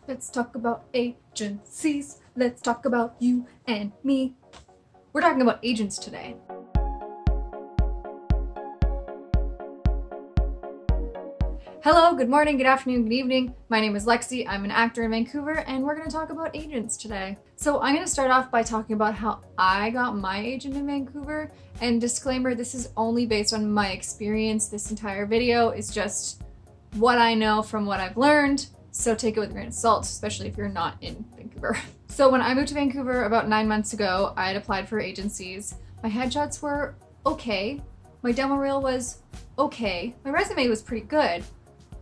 Let's talk about agencies. Let's talk about you and me. We're talking about agents today. Hello, good morning, good afternoon, good evening. My name is Lexi. I'm an actor in Vancouver, and we're going to talk about agents today. So I'm going to start off by talking about how I got my agent in Vancouver. And disclaimer, this is only based on my experience. This entire video is just what I know from what I've learned. So take it with a grain of salt, especially if you're not in Vancouver. So when I moved to Vancouver about 9 months ago, I had applied for agencies. My headshots were okay. My demo reel was okay. My resume was pretty good,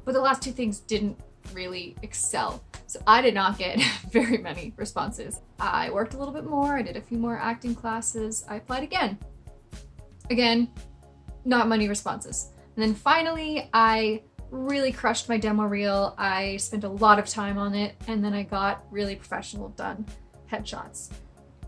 but the last two things didn't really excel. So I did not get very many responses. I worked a little bit more. I did a few more acting classes. I applied again. Again, not many responses. And then finally, I really crushed my demo reel. I spent a lot of time on it, and then I got really professional done headshots.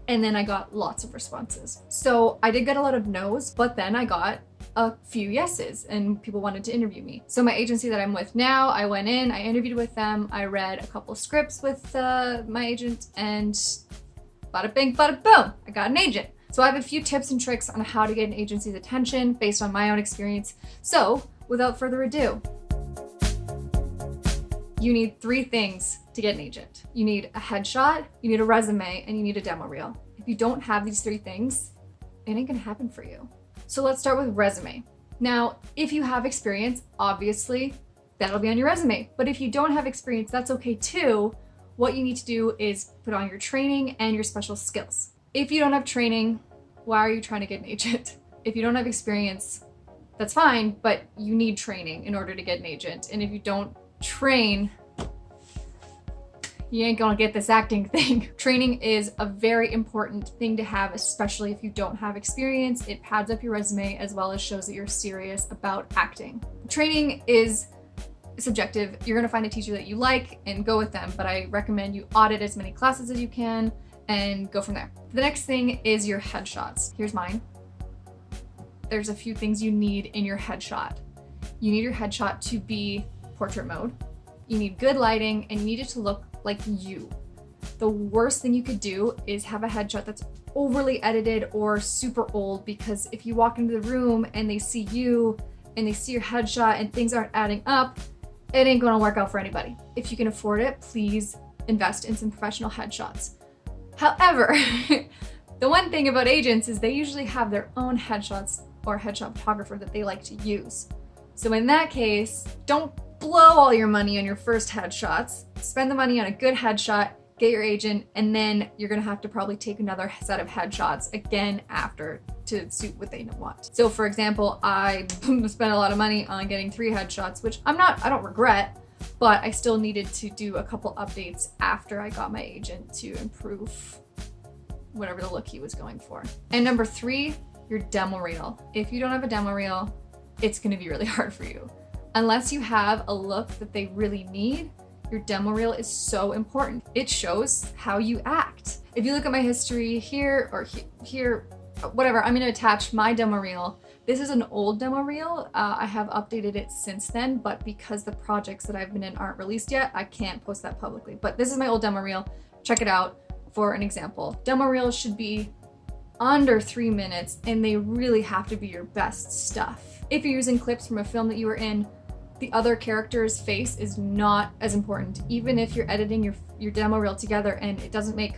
And then I got lots of responses. So I did get a lot of no's, but then I got a few yeses and people wanted to interview me. So my agency that I'm with now, I went in, I interviewed with them, I read a couple scripts with my agent, and bada bing, bada boom, I got an agent. So I have a few tips and tricks on how to get an agency's attention based on my own experience. So without further ado, you need 3 things to get an agent. You need a headshot, you need a resume, and you need a demo reel. If you don't have these 3 things, it ain't gonna happen for you. So let's start with resume. Now, if you have experience, obviously that'll be on your resume. But if you don't have experience, that's okay too. What you need to do is put on your training and your special skills. If you don't have training, why are you trying to get an agent? If you don't have experience, that's fine, but you need training in order to get an agent. And if you don't train, you ain't gonna get this acting thing. Training is a very important thing to have, especially if you don't have experience. It pads up your resume as well as shows that you're serious about acting. Training is subjective. You're gonna find a teacher that you like and go with them, but I recommend you audit as many classes as you can and go from there. The next thing is your headshots. Here's mine. There's a few things you need in your headshot. You need your headshot to be portrait mode. You need good lighting, and you need it to look like you. The worst thing you could do is have a headshot that's overly edited or super old, because if you walk into the room and they see you and they see your headshot and things aren't adding up, it ain't gonna work out for anybody. If you can afford it, please invest in some professional headshots. However, the one thing about agents is they usually have their own headshots or headshot photographer that they like to use. So in that case, don't blow all your money on your first headshots. Spend the money on a good headshot, get your agent, and then you're gonna have to probably take another set of headshots again after to suit what they want. So for example, I spent a lot of money on getting 3 headshots, which I don't regret, but I still needed to do a couple updates after I got my agent to improve whatever the look he was going for. And number 3, your demo reel. If you don't have a demo reel, it's gonna be really hard for you. Unless you have a look that they really need, your demo reel is so important. It shows how you act. If you look at my history here or here, whatever, I'm gonna attach my demo reel. This is an old demo reel. I have updated it since then, but because the projects that I've been in aren't released yet, I can't post that publicly. But this is my old demo reel. Check it out for an example. Demo reels should be under 3 minutes, and they really have to be your best stuff. If you're using clips from a film that you were in, the other character's face is not as important. Even if you're editing your demo reel together and it doesn't make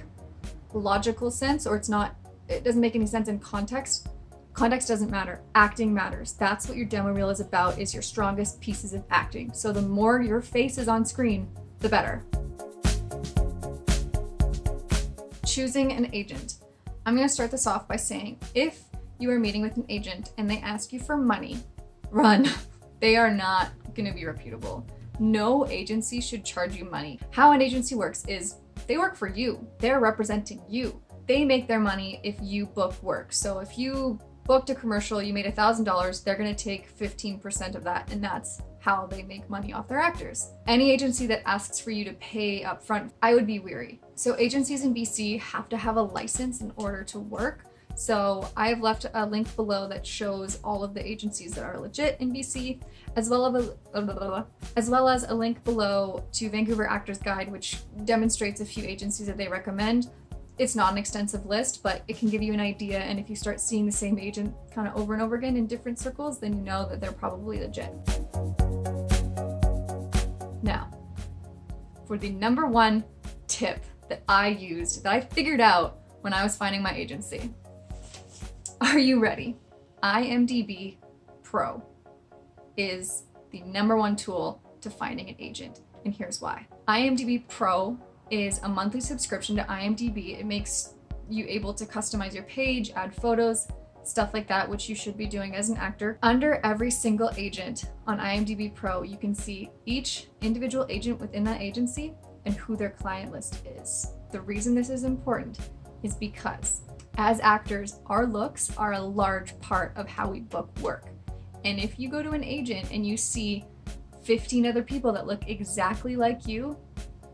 logical sense, or it doesn't make any sense in context, context doesn't matter. Acting matters. That's what your demo reel is about, is your strongest pieces of acting. So the more your face is on screen, the better. Choosing an agent. I'm gonna start this off by saying, if you are meeting with an agent and they ask you for money, run. They are not gonna be reputable. No agency should charge you money. How an agency works is they work for you. They're representing you. They make their money if you book work. So if you booked a commercial, you made $1,000, they're gonna take 15% of that, and that's how they make money off their actors. Any agency that asks for you to pay upfront, I would be weary. So agencies in BC have to have a license in order to work. So I have left a link below that shows all of the agencies that are legit in BC, as well as a link below to Vancouver Actors Guide, which demonstrates a few agencies that they recommend. It's not an extensive list, but it can give you an idea, and if you start seeing the same agent kind of over and over again in different circles, then you know that they're probably legit. Now, for the number one tip that I used, that I figured out when I was finding my agency. Are you ready? IMDb Pro is the number one tool to finding an agent, and here's why. IMDb Pro is a monthly subscription to IMDb. It makes you able to customize your page, add photos, stuff like that, which you should be doing as an actor. Under every single agent on IMDb Pro, you can see each individual agent within that agency and who their client list is. The reason this is important is because as actors, our looks are a large part of how we book work. And if you go to an agent and you see 15 other people that look exactly like you,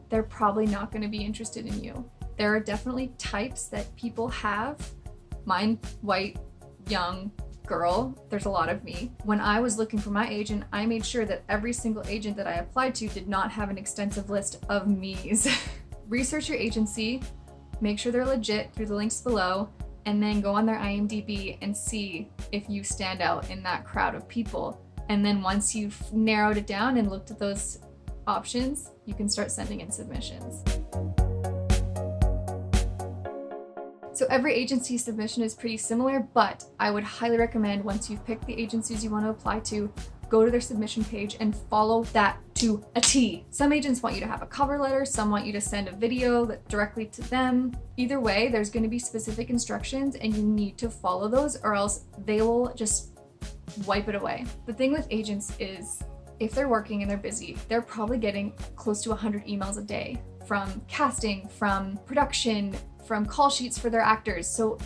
they're probably not going to be interested in you. There are definitely types that people have. Mine, white, young, girl, there's a lot of me. When I was looking for my agent, I made sure that every single agent that I applied to did not have an extensive list of me's. Research your agency, make sure they're legit through the links below, and then go on their IMDb and see if you stand out in that crowd of people. And then once you've narrowed it down and looked at those options, you can start sending in submissions. So every agency submission is pretty similar, but I would highly recommend, once you've picked the agencies you want to apply to, go to their submission page and follow that to a T. Some agents want you to have a cover letter, some want you to send a video directly to them. Either way, there's going to be specific instructions and you need to follow those, or else they will just wipe it away. The thing with agents is, if they're working and they're busy, they're probably getting close to 100 emails a day from casting, from production, from call sheets for their actors. So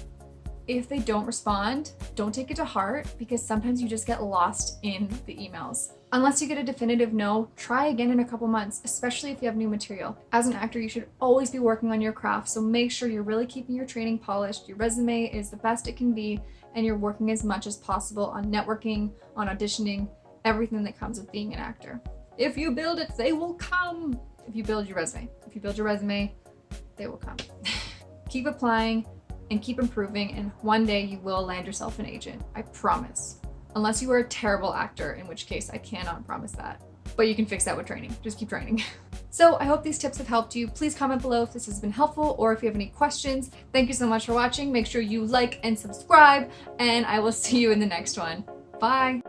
if they don't respond, don't take it to heart, because sometimes you just get lost in the emails. Unless you get a definitive no, try again in a couple months, especially if you have new material. As an actor, you should always be working on your craft, so make sure you're really keeping your training polished, your resume is the best it can be, and you're working as much as possible on networking, on auditioning, everything that comes with being an actor. If you build it, they will come. If you build your resume. If you build your resume, they will come. Keep applying and keep improving, and one day you will land yourself an agent. I promise. Unless you are a terrible actor, in which case I cannot promise that. But you can fix that with training. Just keep training. So I hope these tips have helped you. Please comment below if this has been helpful, or if you have any questions. Thank you so much for watching. Make sure you like and subscribe, and I will see you in the next one. Bye.